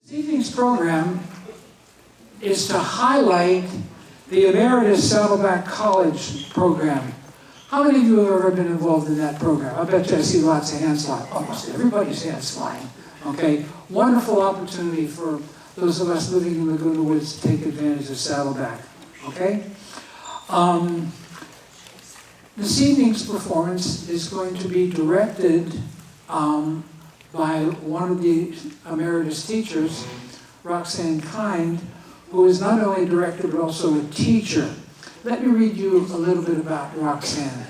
This evening's program is to highlight the Emeritus Saddleback College program. How many of you have ever been involved in that program? I bet you I see lots of hands flying. Almost everybody's hands flying. Okay, wonderful opportunity for those of us living in Laguna Woods to take advantage of Saddleback. Okay? This evening's performance is going to be directed by one of the emeritus teachers, Roxanne Kind, who is not only a director but also a teacher. Let me read you a little bit about Roxanne.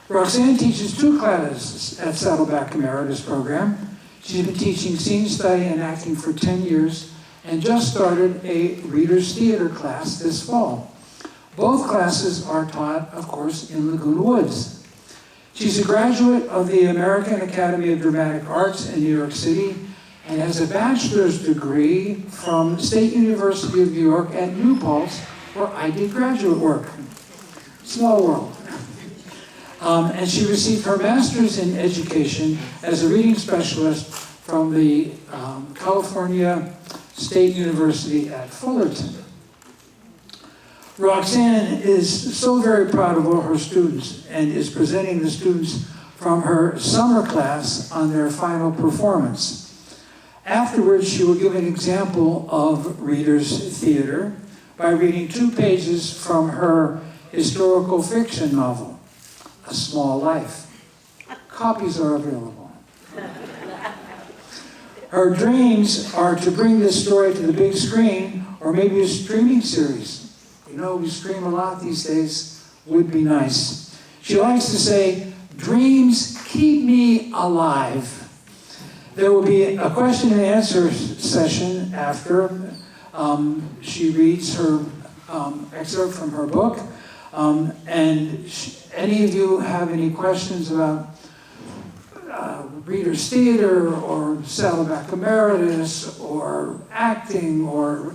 Roxanne teaches 2 classes at Saddleback Emeritus Program. She's been teaching scene study and acting for 10 years and just started a Reader's Theater class this fall. Both classes are taught, of course, in Laguna Woods. She's a graduate of the American Academy of Dramatic Arts in New York City and has a bachelor's degree from State University of New York at New Paltz, where I did graduate work. Small world. And she received her master's in education as a reading specialist from the California State University at Fullerton. Roxanne is so very proud of all her students and is presenting the students from her summer class on their final performance. Afterwards, she will give an example of Reader's Theater by reading 2 pages from her historical fiction novel, A Small Life. Copies are available. Her dreams are to bring this story to the big screen or maybe a streaming series. You know, we stream a lot these days. Would be nice. She likes to say, dreams keep me alive. There will be a question and answer session after she reads her excerpt from her book. Any of you have any questions about Reader's Theater or Saddleback Emeritus or acting or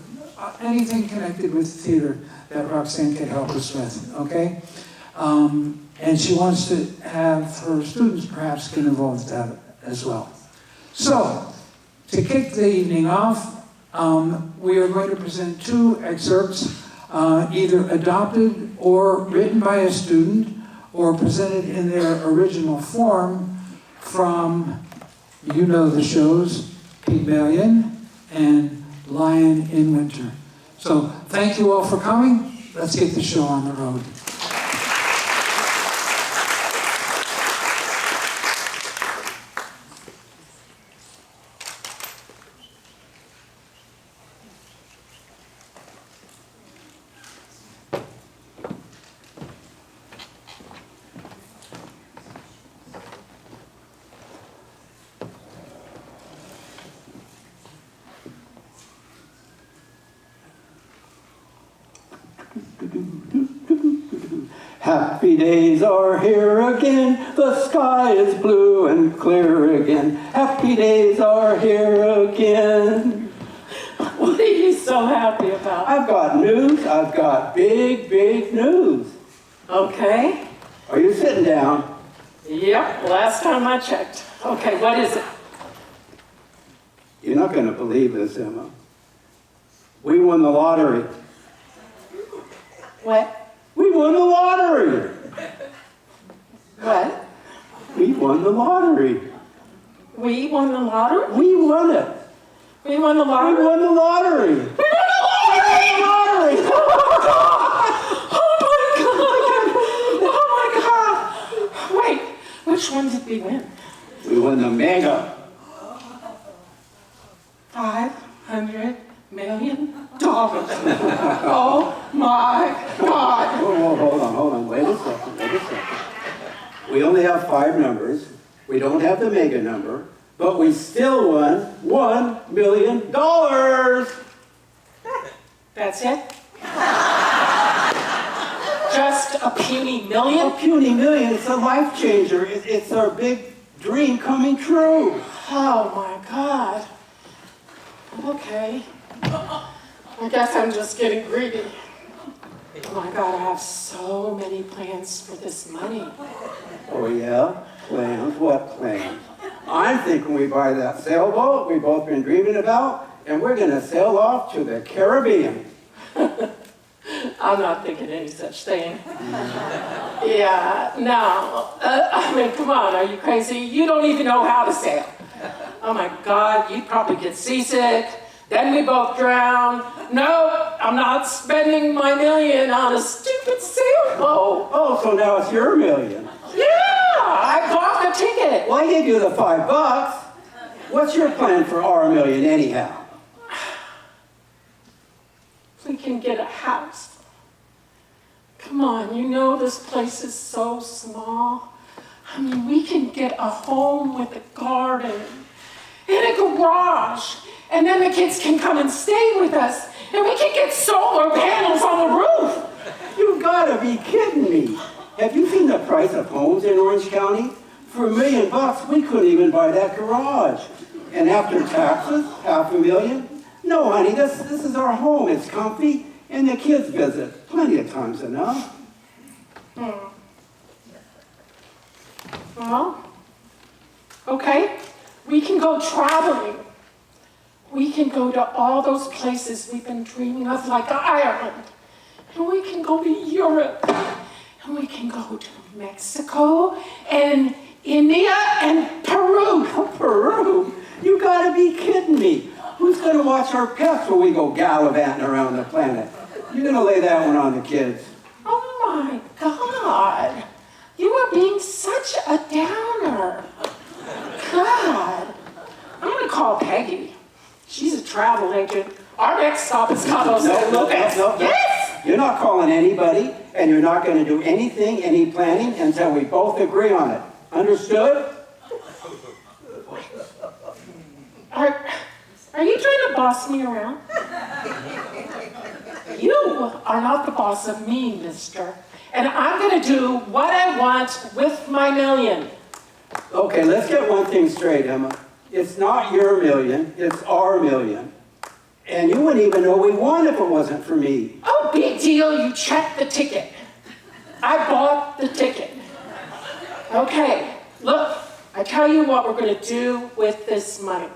anything connected with theater that Roxanne can help us with, okay? And she wants to have her students perhaps get involved with that as well. So, to kick the evening off, we are going to present 2 excerpts, either adopted or written by a student or presented in their original form from, you know the shows, Pygmalion and Lion in Winter. So, thank you all for coming. Let's get the show on the road. Happy days are here again, the sky is blue and clear again. Happy days are here again. What are you so happy about? I've got news, I've got big, big news. Okay. Are you sitting down? Yep, last time I checked. Okay, what is it? You're not going to believe this, Emma. We won the lottery. What? We won the lottery. What? We won the lottery. We won the lottery? We won it. We won the lottery? We won the lottery. We won the lottery! Oh my God! Wait, which one did we win? We won the mega. $500 million. Oh my God! Hold on. Wait a second. We only have 5 numbers. We don't have the mega number, but we still won $1 million. That's it? Just a puny million? A puny million. It's a life changer. It's our big dream coming true. Oh my God. Okay. I guess I'm just getting greedy. Oh my God, I have so many plans for this money. Oh yeah? Plans? What plans? I'm thinking we buy that sailboat we've both been dreaming about, and we're gonna sail off to the Caribbean. I'm not thinking any such thing. Yeah, no. I mean, come on, are you crazy? You don't even know how to sail. Oh my God, you'd probably get seasick. Then we both drown. No, I'm not spending my million on a stupid sailboat. Oh, so now it's your million. Yeah, I bought the ticket. Well, I gave you the $5. What's your plan for our million anyhow? We can get a house. Come on, you know this place is so small. I mean, we can get a home with a garden and a garage, and then the kids can come and stay with us, and we can get solar panels on the roof. You gotta be kidding me. Have you seen the price of homes in Orange County? For $1 million, we couldn't even buy that garage. And after taxes, $500,000? No, honey, this is our home. It's comfy, and the kids visit plenty of times enough. Well, okay, we can go traveling. We can go to all those places we've been dreaming of, like Ireland. And we can go to Europe. And we can go to Mexico and India and Peru. Oh, Peru? You gotta be kidding me. Who's gonna watch our pets when we go gallivanting around the planet? You're gonna lay that one on the kids. Oh my God. You are being such a downer. God. I'm gonna call Peggy. She's a travel agent. Our next stop is Cabo San Lucas. No. Yes! You're not calling anybody, and you're not gonna do anything, any planning, until we both agree on it. Understood? Are you trying to boss me around? You are not the boss of me, mister. And I'm gonna do what I want with my million. Okay, let's get one thing straight, Emma. It's not your million, it's our million. And you wouldn't even know we won if it wasn't for me. Oh, big deal, you checked the ticket. I bought the ticket. Okay, look, I tell you what we're gonna do with this money.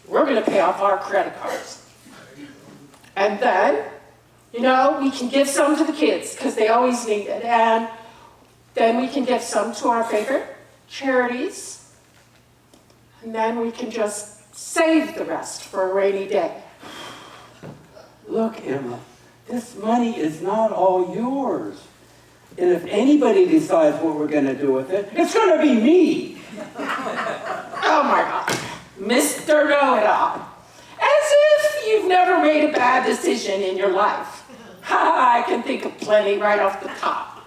We're gonna pay off our credit cards. And then, you know, we can give some to the kids, because they always need it. And then we can give some to our favorite charities. And then we can just save the rest for a rainy day. Look, Emma, this money is not all yours. And if anybody decides what we're gonna do with it, it's gonna be me. Oh my God, Mr. Know-It-All. As if you've never made a bad decision in your life. I can think of plenty right off the top.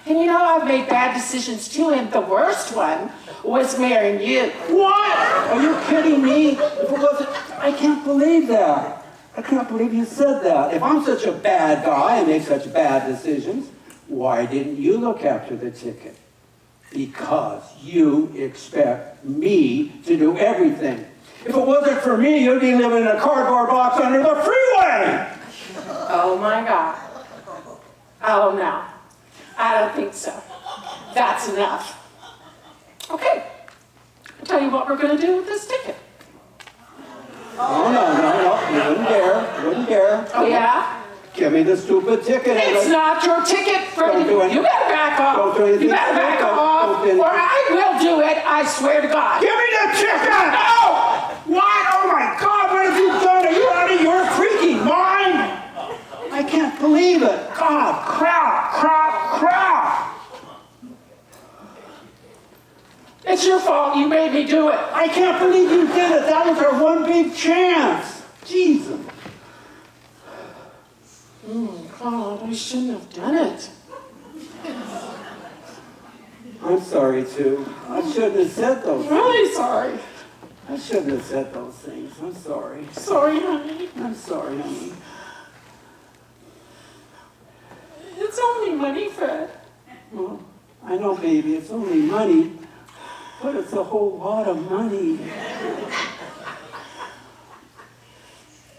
And you know, I've made bad decisions too, and the worst one was marrying you. What? Are you kidding me? If it wasn't, I can't believe that. I can't believe you said that. If I'm such a bad guy and make such bad decisions, why didn't you look after the ticket? Because you expect me to do everything. If it wasn't for me, you'd be living in a cardboard box under the freeway. Oh my God. Oh no, I don't think so. That's enough. Okay, I'll tell you what we're gonna do with this ticket. Oh, no, you wouldn't dare. Oh yeah? Give me the stupid ticket. It's not your ticket, Freddie. Don't do anything. You better back off. Don't do anything. You better back off, Don't do or I will do it, I swear to God. Give me the ticket! No! What? Oh my God, what have you done? Are you out of your freaking mind? I can't believe it. God, crap. It's your fault, you made me do it. I can't believe you did it. That was our one big chance. Jesus. God, I shouldn't have done it. I'm sorry, too. I shouldn't have said those I'm things. really sorry. I shouldn't have said those things. I'm sorry. Sorry, honey. I'm sorry, honey. It's only money, Fred. Well, I know, baby, it's only money, but it's a whole lot of money.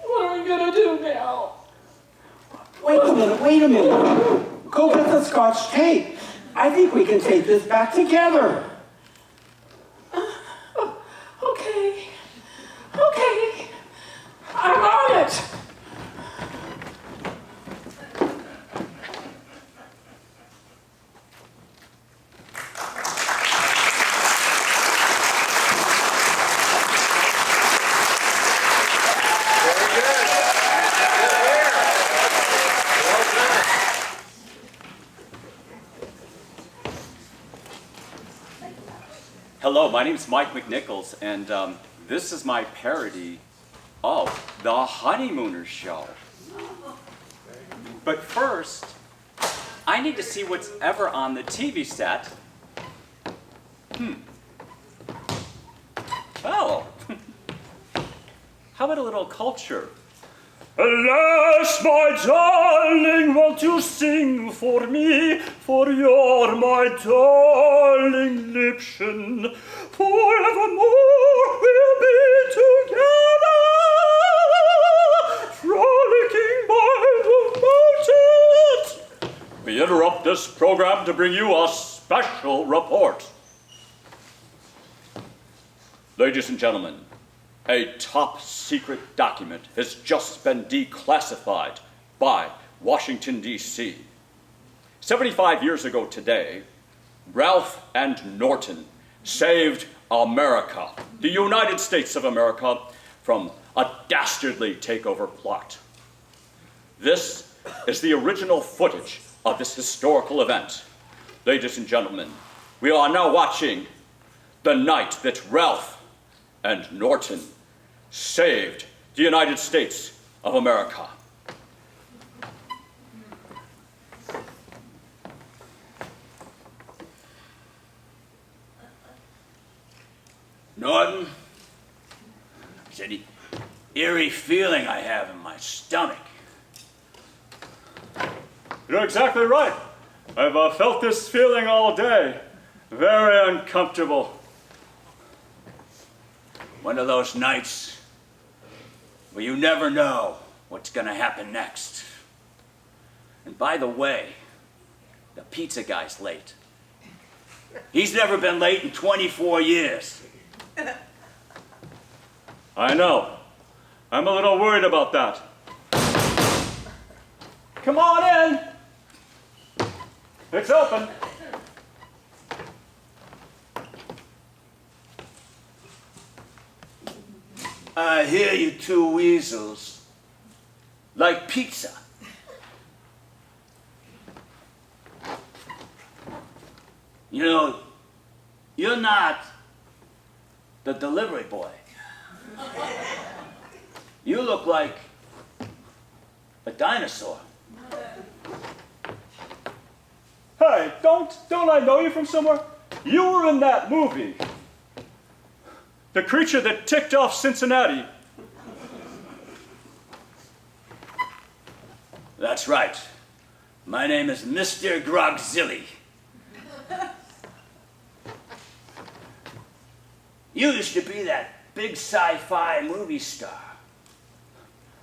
What are we gonna do now? Wait a minute. Go get the Scotch tape. I think we can take this back together. Hello, my name's Mike McNichols, and this is my parody of the Honeymooners show. But first, I need to see what's ever on the TV set. Oh, how about a little culture? Alas, my darling, won't you sing for me? For you're my darling Liebchen. Forevermore we'll be together, frolicking by the mountains. We interrupt this program to bring you a special report. Ladies and gentlemen, a top-secret document has just been declassified by Washington, D.C. 75 years ago today, Ralph and Norton saved America, the United States of America, from a dastardly takeover plot. This is the original footage of this historical event. Ladies and gentlemen, we are now watching the night that Ralph and Norton saved the United States of America. Norton, it's an eerie feeling I have in my stomach. You're exactly right. I've felt this feeling all day. Very uncomfortable. One of those nights where you never know what's gonna happen next. And by the way, the pizza guy's late. He's never been late in 24 years. I know. I'm a little worried about that. Come on in. It's open. I hear you two weasels like pizza. You know, you're not the delivery boy. You look like a dinosaur. Hey, don't I know you from somewhere? You were in that movie. The creature that ticked off Cincinnati. That's right. My name is Mr. Grogzilly. You used to be that big sci-fi movie star.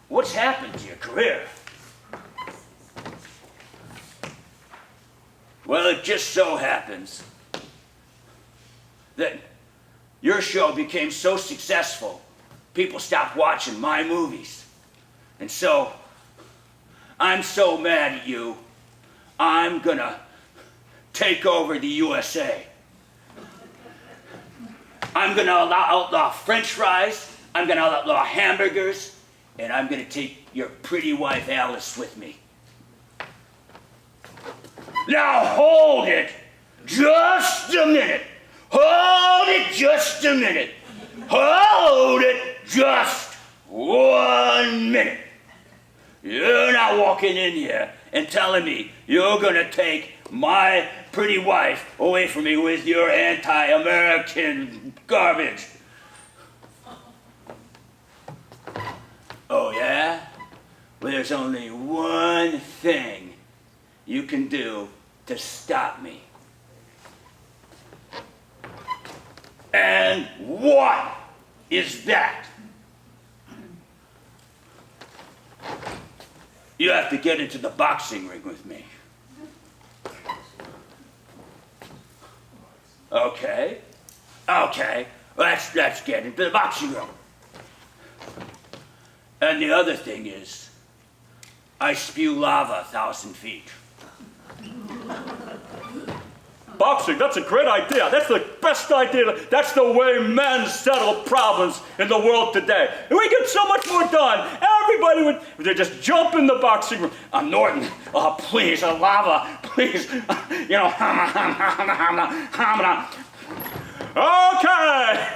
What's happened to your career? Well, it just so happens that your show became so successful, people stopped watching my movies. And so, I'm so mad at you, I'm gonna take over the USA. I'm gonna outlaw French fries, I'm gonna outlaw hamburgers, and I'm gonna take your pretty wife Alice with me. Now hold it just a minute. Hold it just a minute. Hold it just 1 minute. You're not walking in here and telling me you're gonna take my pretty wife away from me with your anti-American garbage. Oh yeah? Well, there's only one thing you can do to stop me. And what is that? You have to get into the boxing ring with me. Okay. Let's get into the boxing room. And the other thing is, I spew lava 1,000 feet. Boxing, that's a great idea. That's the best idea. That's the way men settle problems in the world today. And we get so much more done. Everybody would just jump in the boxing room. Norton, oh please, lava, please. Okay.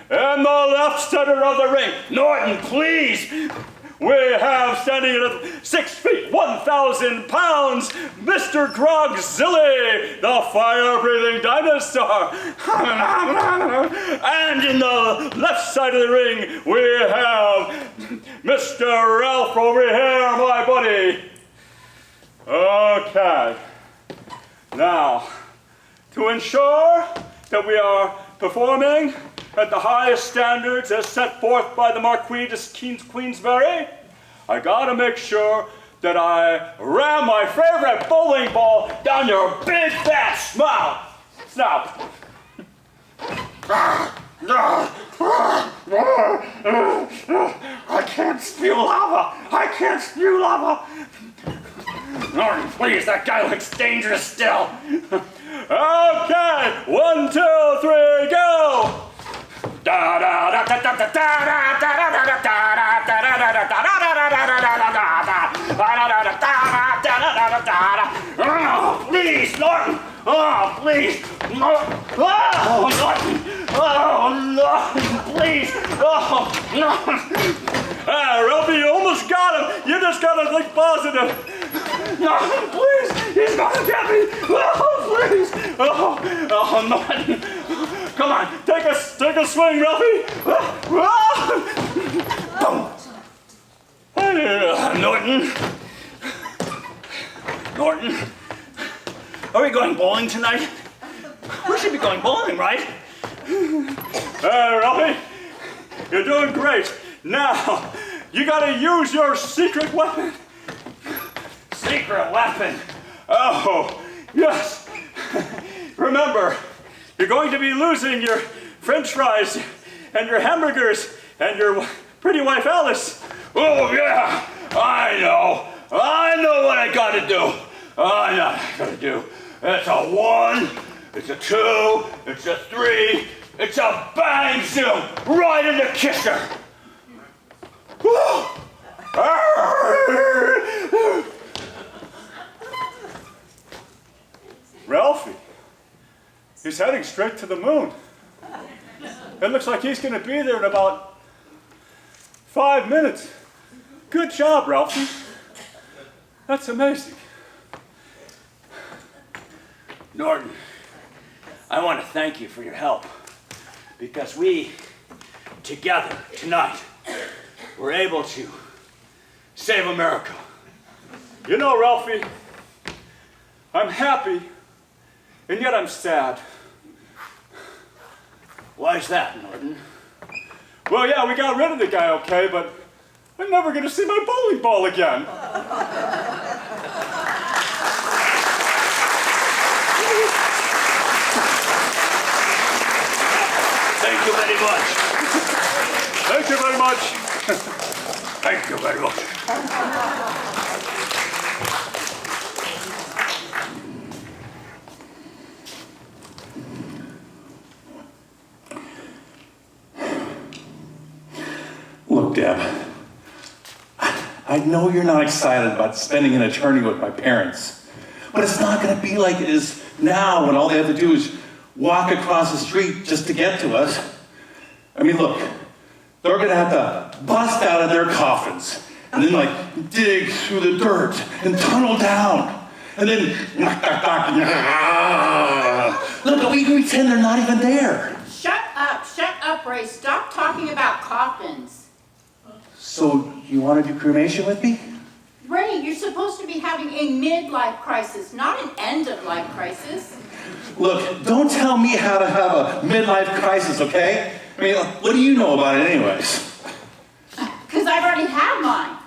In the left center of the ring, Norton, please. we have standing at 6 feet, 1,000 pounds, Mr. Grogzilly, the fire-breathing dinosaur. And in the left side of the ring, we have Mr. Ralph over here, my buddy. Okay. Now, to ensure that we are performing at the highest standards as set forth by the Marquis de Queensberry, I gotta make sure that I ram my favorite bowling ball down your big fat snout. I can't spew lava. I can't spew lava. Norton, please, that guy looks dangerous still. Okay, 1, 2, 3, go. Please, Norton! Oh, please! Norton! Oh, Norton! Oh, Norton, please! Oh, Norton! Ralphie, you almost got him. You just gotta think positive. Norton, please! He's gonna get me! Oh, please! Oh, Norton! Come on, take a swing, Ralphie. Norton? Norton? Are we going bowling tonight? We should be going bowling, right? Ralphie, you're doing great. Now, you gotta use your secret weapon. Secret weapon? Oh, yes. Remember, you're going to be losing your French fries and your hamburgers and your pretty wife Alice. Oh, yeah, I know what I gotta do. I know what I gotta do. It's a 1, it's a 2, it's a 3, it's a bang zoom right in the kisser. Ralphie, he's heading straight to the moon. It looks like he's gonna be there in about 5 minutes. Good job, Ralphie. That's amazing. Norton, I want to thank you for your help because we, together, tonight, were able to save America. You know, Ralphie, I'm happy, and yet I'm sad. Why is that, Norton? Well, yeah, we got rid of the guy, okay, but I'm never gonna see my bowling ball again. Thank you very much. Thank you very much. Thank you very much. Look, Deb, I know you're not excited about spending an eternity with my parents, but it's not going to be like it is now when all they have to do is walk across the street just to get to us. I mean, look, they're going to have to bust out of their coffins and then, like, dig through the dirt and tunnel down. And then, look, we pretend they're not even there. Shut up, Ray. Stop talking about coffins. So, you want to do cremation with me? Ray, you're supposed to be having a midlife crisis, not an end-of-life crisis. Look, don't tell me how to have a midlife crisis, okay? I mean, what do you know about it anyways? Because I've already had mine.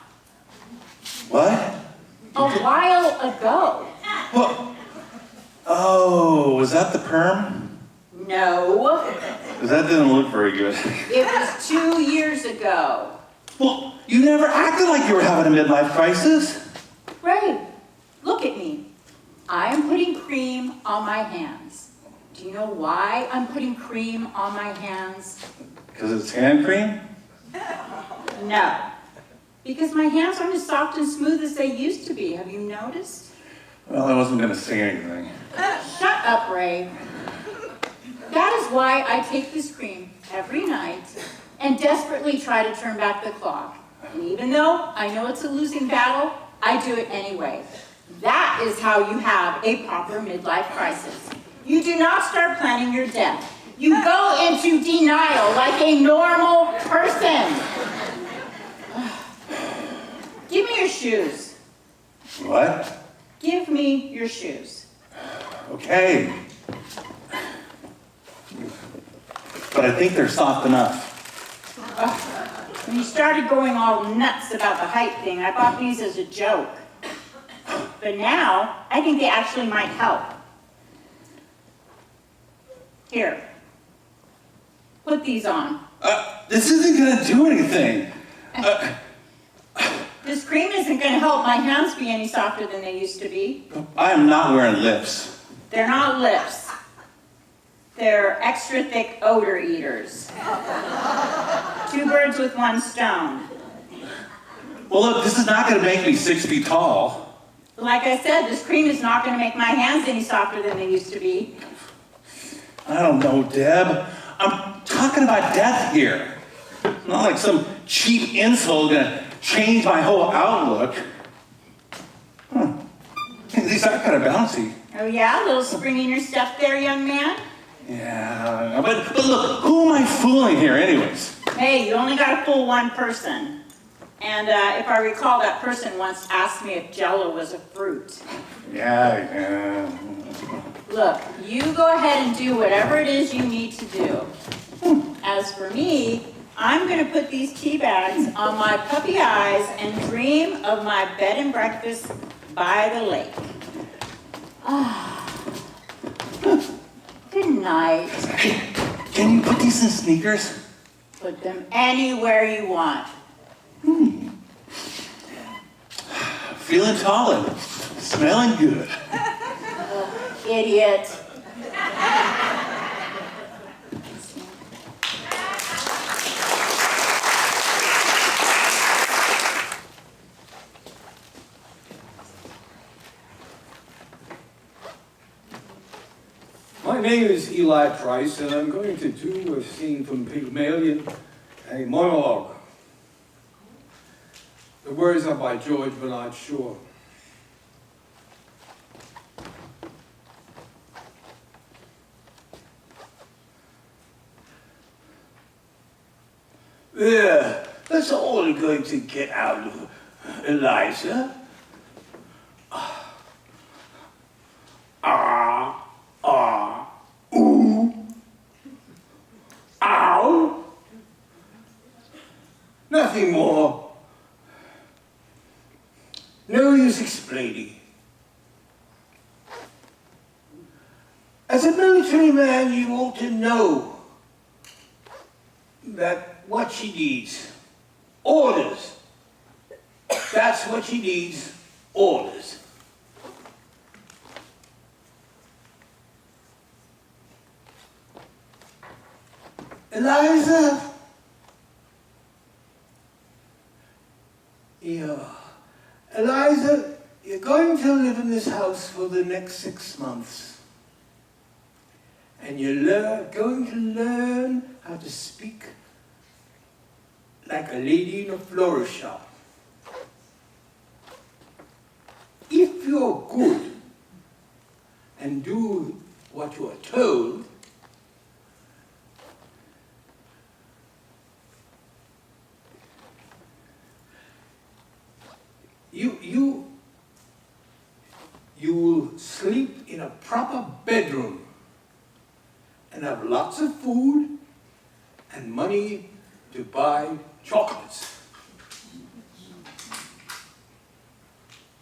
What? A while ago. What? Oh, was that the perm? No. Because that didn't look very good. It was 2 years ago. Well, you never acted like you were having a midlife crisis. Ray, look at me. I am putting cream on my hands. Do you know why I'm putting cream on my hands? Because it's hand cream? No. Because my hands aren't as soft and smooth as they used to be. Have you noticed? Well, I wasn't going to say anything. Shut up, Ray. That is why I take this cream every night and desperately try to turn back the clock. And even though I know it's a losing battle, I do it anyway. That is how you have a proper midlife crisis. You do not start planning your death. You go into denial like a normal person. Give me your shoes. What? Give me your shoes. Okay. But I think they're soft enough. When you started going all nuts about the height thing, I bought these as a joke. But now, I think they actually might help. Here. Put these on. This isn't gonna do anything. This cream isn't going to help my hands be any softer than they used to be. I am not wearing lips. They're not lips. They're extra thick odor eaters. 2 birds with 1 stone. Well, look, this is not gonna make me 6 feet tall. Like I said, this cream is not going to make my hands any softer than they used to be. I don't know, Deb. I'm talking about death here. Not like some cheap insult gonna change my whole outlook. These are kind of bouncy. Oh yeah? A little spring in your step there, young man? Yeah, but look, who am I fooling here anyways? Hey, you only got to fool one person. And if I recall, that person once asked me if Jell-O was a fruit. Yeah. Look, you go ahead and do whatever it is you need to do. As for me, I'm going to put these tea bags on my puppy eyes and dream of my bed and breakfast by the lake. Good night. Can you put these in sneakers? Put them anywhere you want. Feeling tall and smelling good. Idiot. My name is Eli Price, and I'm going to do a scene from Pygmalion, a monologue. The words are by George Bernard Shaw. Yeah, that's all you're going to get out of Eliza. Ooh. Ow. Nothing more. No use explaining. As a military man, you ought to know that what she needs, orders. That's what she needs, orders. Eliza, Eliza, you're going to live in this house for the next 6 months. And you're going to learn how to speak like a lady in a florist shop. If you're good and do what you are told, you will sleep in a proper bedroom and have lots of food and money to buy chocolates.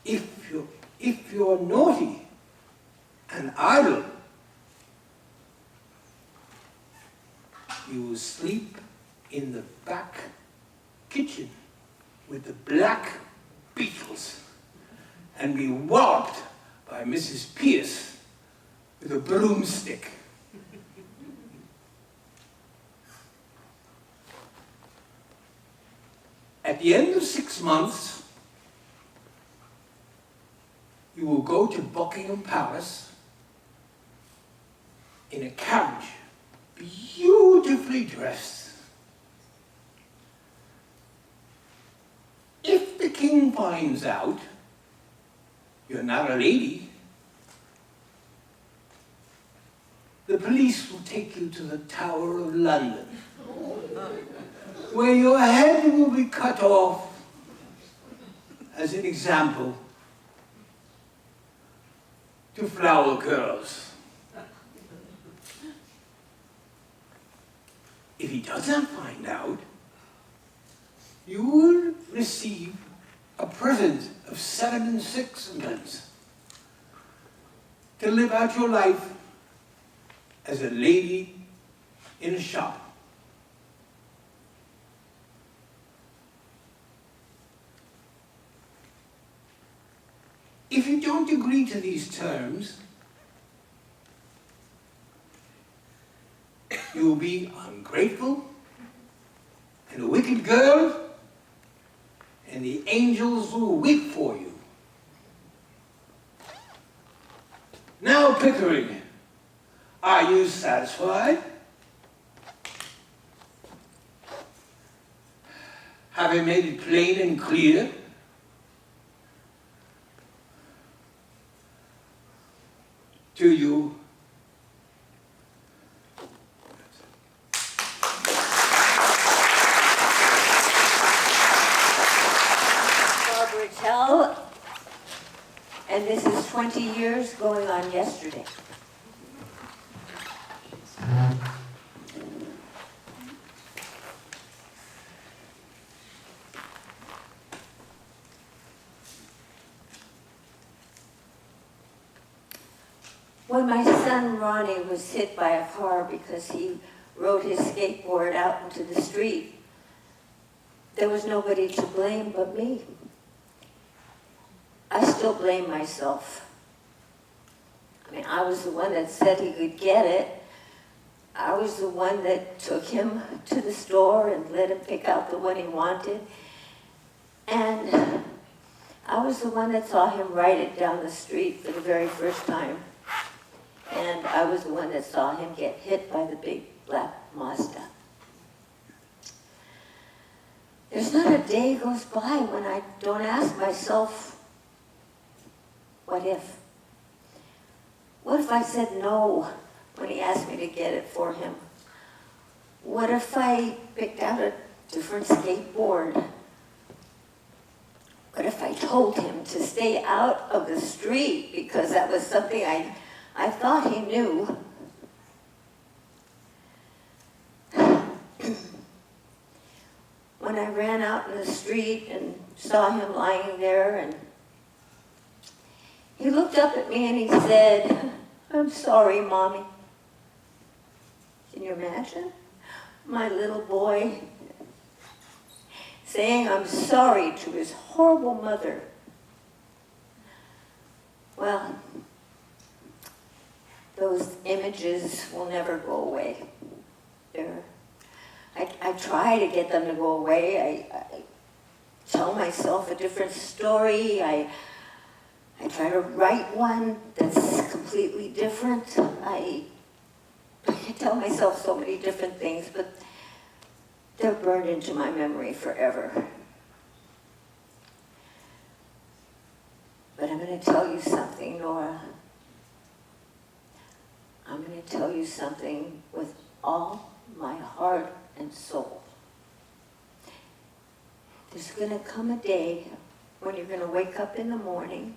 If you're naughty and idle, you will sleep in the back kitchen with the black beetles and be walloped by Mrs. Pierce with a broomstick. At the end of 6 months, you will go to Buckingham Palace in a carriage beautifully dressed. If the king finds out you're not a lady, the police will take you to the Tower of London, where your head will be cut off as an example to flower girls. If he does not find out, you will receive a present of 7 and 6 to live out your life as a lady in a shop. If you don't agree to these terms, you will be ungrateful and a wicked girl, and the angels will weep for you. Now, Pickering, are you satisfied? Have I made it plain and clear? To you? Barbara Tell, and this is 20 years going on yesterday. When my son Ronnie was hit by a car because he rode his skateboard out into the street, there was nobody to blame but me. I still blame myself. I mean, I was the one that said he could get it. I was the one that took him to the store and let him pick out the one he wanted. And I was the one that saw him ride it down the street for the very first time. And I was the one that saw him get hit by the big black Mazda. There's not a day goes by when I don't ask myself, what if? What if I said no when he asked me to get it for him? What if I picked out a different skateboard? What if I told him to stay out of the street because that was something I thought he knew? When I ran out in the street and saw him lying there, and he looked up at me and he said, "I'm sorry, Mommy." Can you imagine? My little boy saying I'm sorry to his horrible mother. Well, those images will never go away. I try to get them to go away. I tell myself a different story. I try to write one that's completely different. I tell myself so many different things, but they're burned into my memory forever. But I'm going to tell you something, Nora. I'm going to tell you something with all my heart and soul. There's going to come a day when you're going to wake up in the morning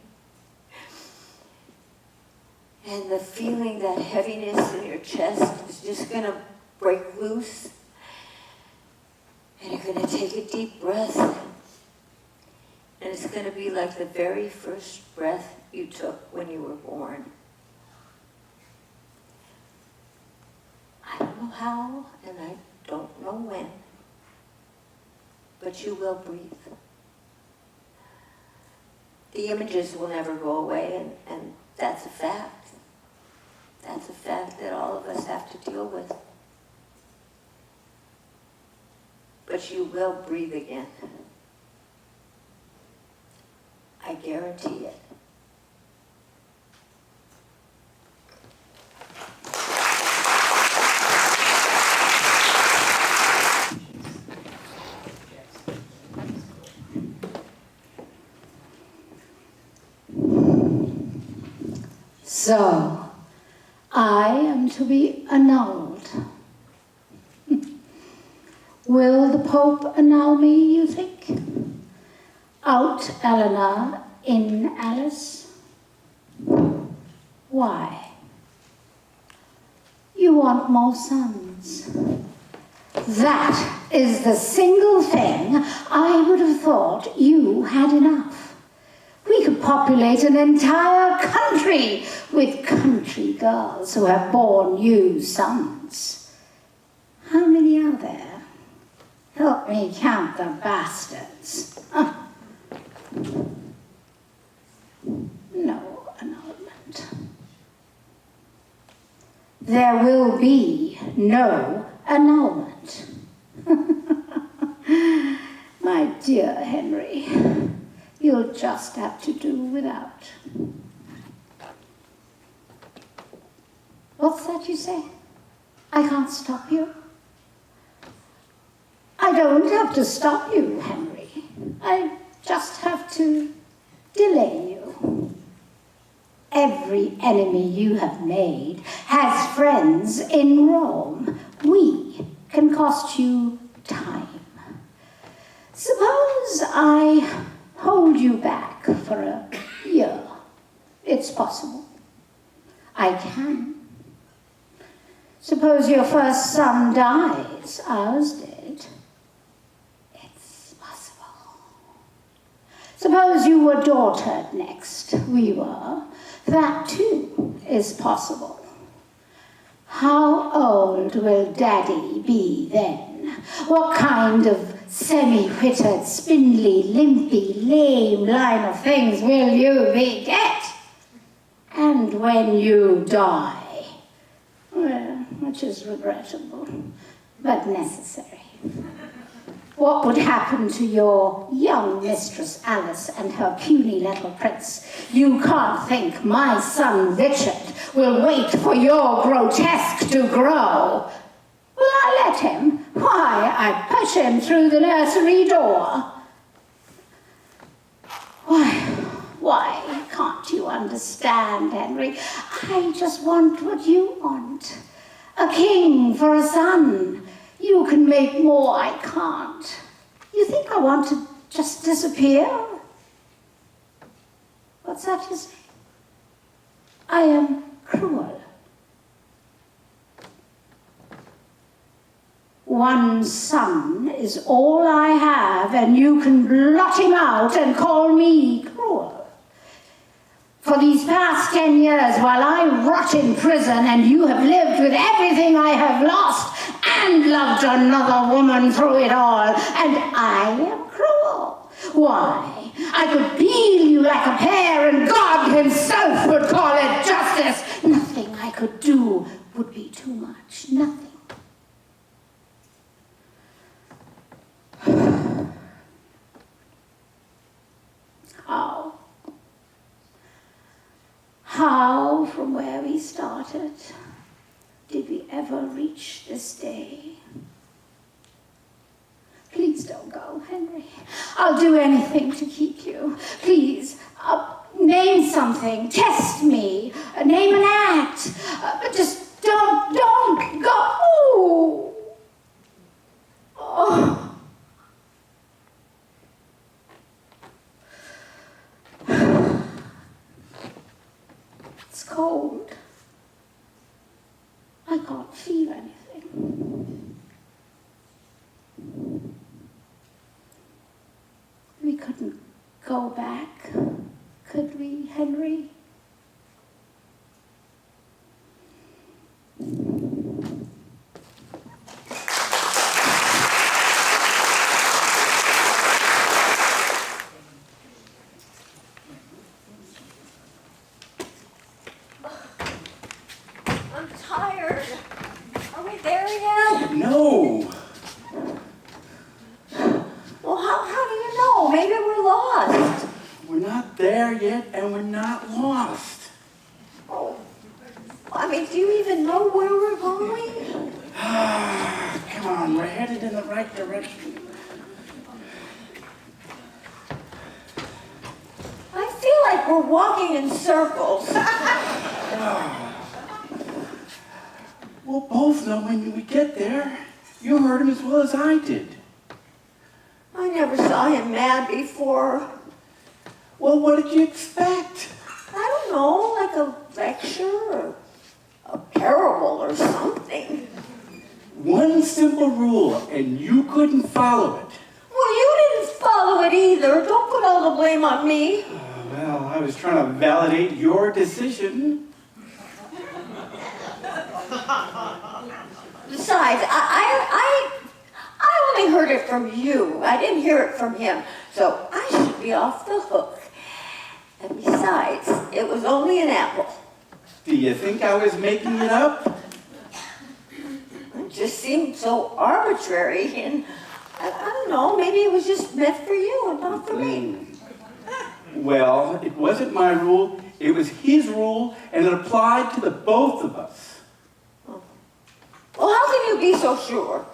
and the feeling, that heaviness in your chest is just going to break loose, and you're going to take a deep breath, and it's going to be like the very first breath you took when you were born. I don't know how, and I don't know when, but you will breathe. The images will never go away, and that's a fact. That's a fact that all of us have to deal with. But you will breathe again. I guarantee it. So, I am to be annulled. Will the Pope annul me, you think? Out Eleanor, in Alice? Why? You want more sons. That is the single thing I would have thought you had enough. We could populate an entire country with country girls who have borne you sons. How many are there? Help me count the bastards. No annulment. There will be no annulment. My dear Henry, you'll just have to do without. What's that you say? I can't stop you? I don't have to stop you, Henry. I just have to delay you. Every enemy you have made has friends in Rome. We can cost you time. Suppose I hold you back for a year. It's possible. I can. Suppose your first son dies, ours did. It's possible. Suppose you were daughtered next, we were. That too is possible. How old will Daddy be then? What kind of semi-whittered, spindly, limpy, lame line of things will you beget? And when you die, well, which is regrettable, but necessary, what would happen to your young mistress Alice and her puny little prince? You can't think my son Richard will wait for your grotesque to grow. Will I let him? Why, I push him through the nursery door. Why can't you understand, Henry? I just want what you want. A king for a son. You can make more, I can't. You think I want to just disappear? What's that you say? I am cruel. One son is all I have, and you can blot him out and call me cruel. For these past 10 years, while I rot in prison and you have lived with everything I have lost and loved another woman through it all, and I am cruel. Why, I could peel you like a pear and God himself would call it justice. Nothing I could do would be too much. Nothing. How, from where we started, did we ever reach this day? Please don't go, Henry. I'll do anything to keep you. Please, name something, test me, name an act, but just don't go. Oh. It's cold. I can't feel anything. We couldn't go back, could we, Henry? I'm tired. Are we there yet? No. Well, how do you know? Maybe we're lost. We're not there yet, and we're not lost. Oh, I mean, do you even know where we're going? Come on, we're headed in the right direction. I feel like we're walking in circles. We'll both know when we get there. You heard him as well as I did. I never saw him mad before. Well, what did you expect? I don't know, like a lecture or a parable or something. One simple rule, and you couldn't follow it. Well, you didn't follow it either. Don't put all the blame on me. Well, I was trying to validate your decision. Besides, I only heard it from you. I didn't hear it from him. So I should be off the hook. And besides, it was only an apple. Do you think I was making it up? It just seemed so arbitrary, and I don't know, maybe it was just meant for you and not for me. Well, it wasn't my rule, it was his rule, and it applied to the both of us. Well, how can you be so sure?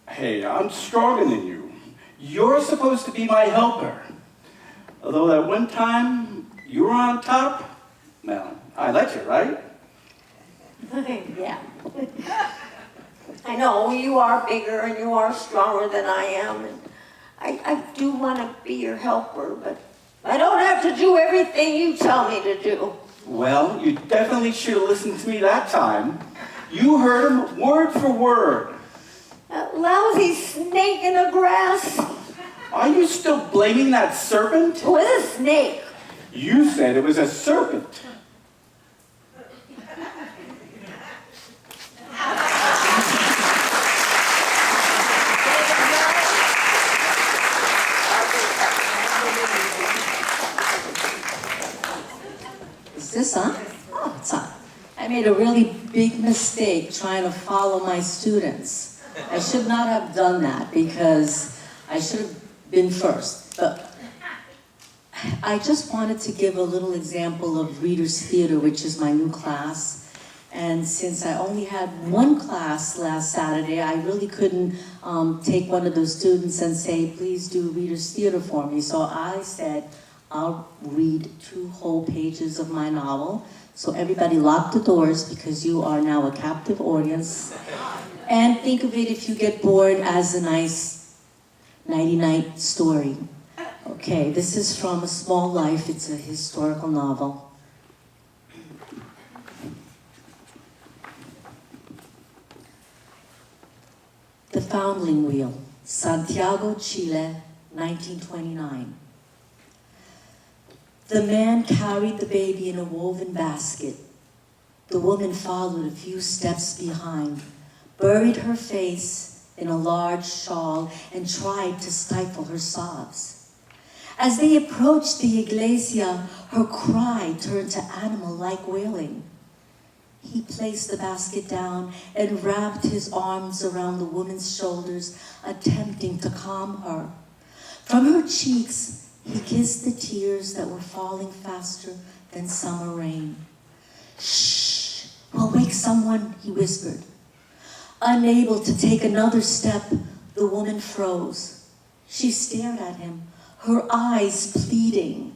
Hey, I'm stronger than you. You're supposed to be my helper. Although that one time you were on top, well, I let you, right? Yeah. I know, you are bigger and you are stronger than I am, and I do want to be your helper, but I don't have to do everything you tell me to do. Well, you definitely should have listened to me that time. You heard him word for word. That lousy snake in the grass. Are you still blaming that serpent? It was a snake. You said it was a serpent. Is this on? Oh, it's on. I made a really big mistake trying to follow my students. I should not have done that because I should have been first. But I just wanted to give a little example of Reader's Theater, which is my new class. And since I only had one class last Saturday, I really couldn't take one of those students and say, please do Reader's Theater for me. So I said, I'll read 2 whole pages of my novel. So everybody lock the doors because you are now a captive audience. And think of it, if you get bored, as a nice nighty-night story. Okay, this is from A Small Life. It's a historical novel. The Foundling Wheel, Santiago, Chile, 1929. The man carried the baby in a woven basket. The woman followed a few steps behind, buried her face in a large shawl, and tried to stifle her sobs. As they approached the iglesia, her cry turned to animal-like wailing. He placed the basket down and wrapped his arms around the woman's shoulders, attempting to calm her. From her cheeks, he kissed the tears that were falling faster than summer rain. Shh, we'll wake someone, he whispered. Unable to take another step, the woman froze. She stared at him, her eyes pleading.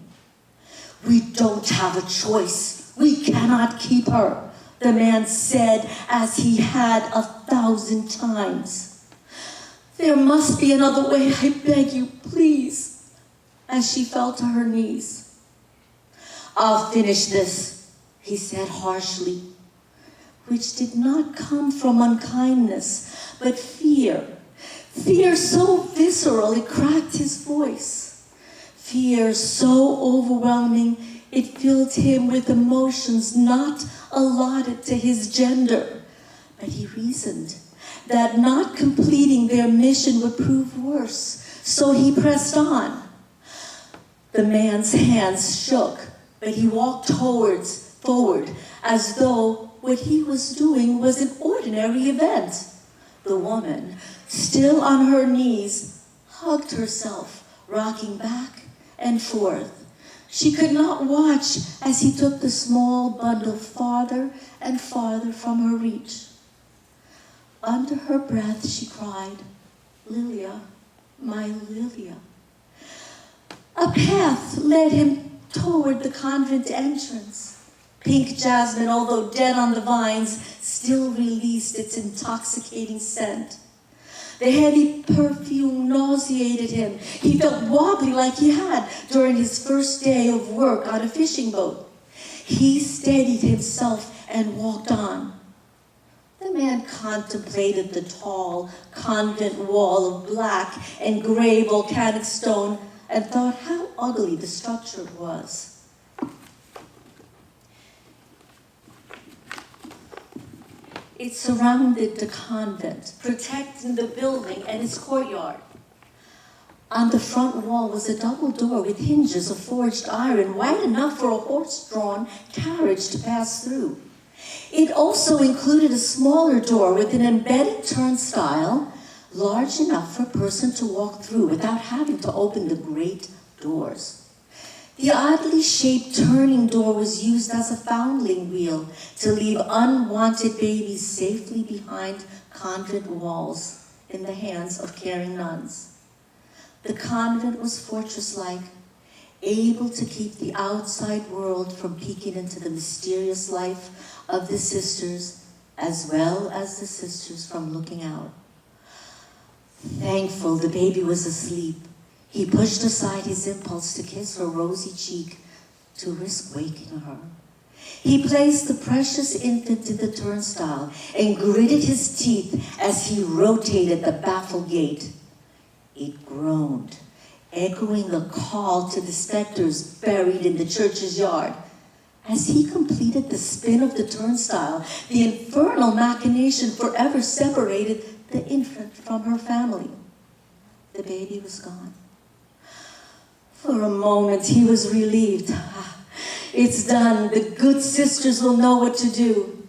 We don't have a choice. We cannot keep her, the man said, as he had 1,000 times. There must be another way, I beg you, please. As she fell to her knees. I'll finish this, he said harshly, which did not come from unkindness, but fear. Fear so visceral it cracked his voice. Fear so overwhelming it filled him with emotions not allotted to his gender. But he reasoned that not completing their mission would prove worse, so he pressed on. The man's hands shook, but he walked forward as though what he was doing was an ordinary event. The woman, still on her knees, hugged herself, rocking back and forth. She could not watch as he took the small bundle farther and farther from her reach. Under her breath, she cried, Lilia, my Lilia. A path led him toward the convent entrance. Pink jasmine, although dead on the vines, still released its intoxicating scent. The heavy perfume nauseated him. He felt wobbly like he had during his first day of work on a fishing boat. He steadied himself and walked on. The man contemplated the tall convent wall of black and gray volcanic stone and thought how ugly the structure was. It surrounded the convent, protecting the building and its courtyard. On the front wall was a double door with hinges of forged iron, wide enough for a horse-drawn carriage to pass through. It also included a smaller door with an embedded turnstile, large enough for a person to walk through without having to open the great doors. The oddly shaped turning door was used as a foundling wheel to leave unwanted babies safely behind convent walls in the hands of caring nuns. The convent was fortress-like, able to keep the outside world from peeking into the mysterious life of the sisters, as well as the sisters from looking out. Thankful the baby was asleep, he pushed aside his impulse to kiss her rosy cheek to risk waking her. He placed the precious infant in the turnstile and gritted his teeth as he rotated the baffled gate. It groaned, echoing a call to the specters buried in the church's yard. As he completed the spin of the turnstile, the infernal machination forever separated the infant from her family. The baby was gone. For a moment, he was relieved. It's done. The good sisters will know what to do.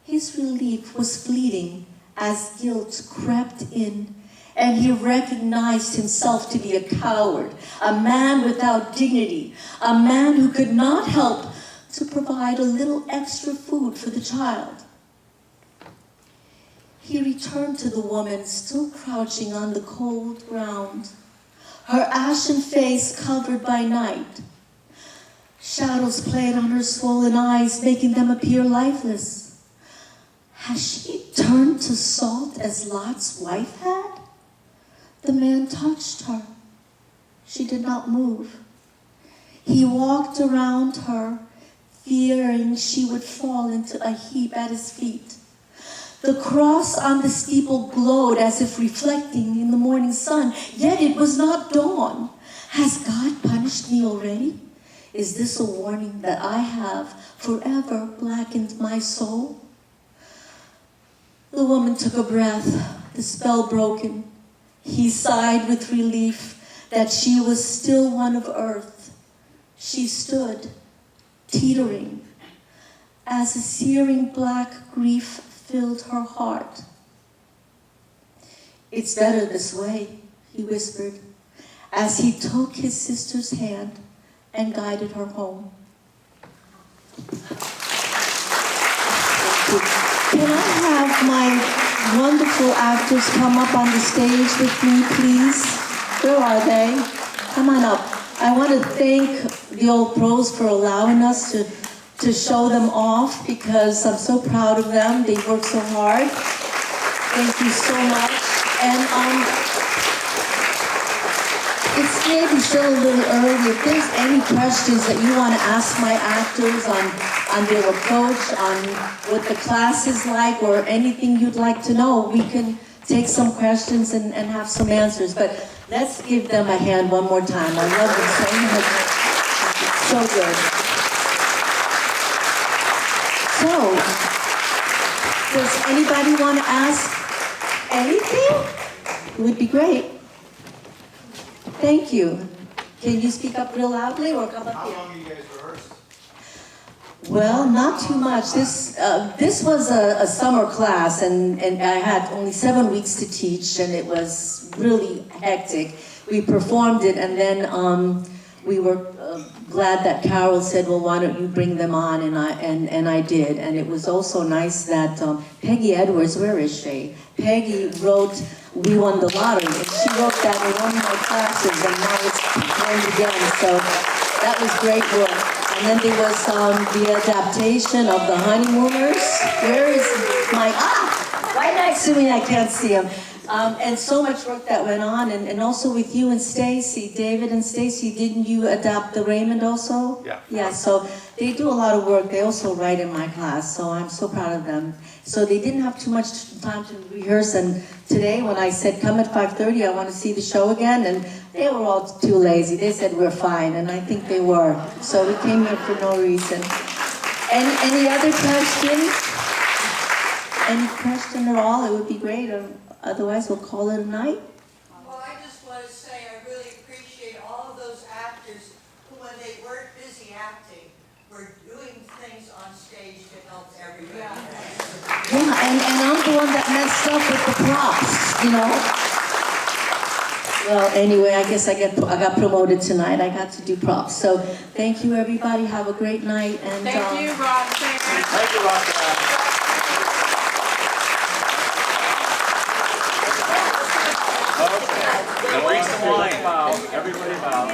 His relief was fleeting as guilt crept in, and he recognized himself to be a coward, a man without dignity, a man who could not help to provide a little extra food for the child. He returned to the woman still crouching on the cold ground, her ashen face covered by night. Shadows played on her swollen eyes, making them appear lifeless. Has she turned to salt as Lot's wife had? The man touched her. She did not move. He walked around her, fearing she would fall into a heap at his feet. The cross on the steeple glowed as if reflecting in the morning sun, yet it was not dawn. Has God punished me already? Is this a warning that I have forever blackened my soul? The woman took a breath, the spell broken. He sighed with relief that she was still one of earth. She stood, teetering, as a searing black grief filled her heart. It's better this way, he whispered, as he took his sister's hand and guided her home. Can I have my wonderful actors come up on the stage with me, please? Where are they? Come on up. I want to thank the Old Pros for allowing us to show them off, because I'm so proud of them. They work so hard. Thank you so much. And it's maybe still a little early. If there's any questions that you want to ask my actors on their approach, on what the class is like, or anything you'd like to know, we can take some questions and have some answers. But let's give them a hand one more time. I love them so much. So good. So, does anybody want to ask anything? It would be great. Thank you. Can you speak up real loudly or come up here? How long you guys rehearsed? Well, not too much. This was a summer class, and I had only 7 weeks to teach, and it was really hectic. We performed it, and then we were glad that Carol said, well, why don't you bring them on, and I did. And it was also nice that Peggy Edwards, where is she? Peggy wrote We Won the Lottery, and she wrote that in one of my classes, and now it's performed again, so that was great work. And then there was the adaptation of the honeymooners. Where is my, right next to me, I can't see him. And so much work that went on, and also with you and Stacy, David and Stacy, didn't you adapt the Raymond also? Yeah. Yeah, so they do a lot of work. They also write in my class, so I'm so proud of them. So they didn't have too much time to rehearse, and today when I said come at 5:30, I want to see the show again, and they were all too lazy. They said we're fine, and I think they were. So we came here for no reason. Any other questions? Any question at all? It would be great. Otherwise, we'll call it a night. Well, I just want to say I really appreciate all of those actors who, when they weren't busy acting, were doing things on stage to help everybody. Yeah, and I'm the one that messed up with the props, you know. Well, anyway, I guess I got promoted tonight. I got to do props. So thank you, everybody. Have a great night. And Thank you, Roxanne. Thank you, Roxanne. Okay. Bring some wine. Everybody bow.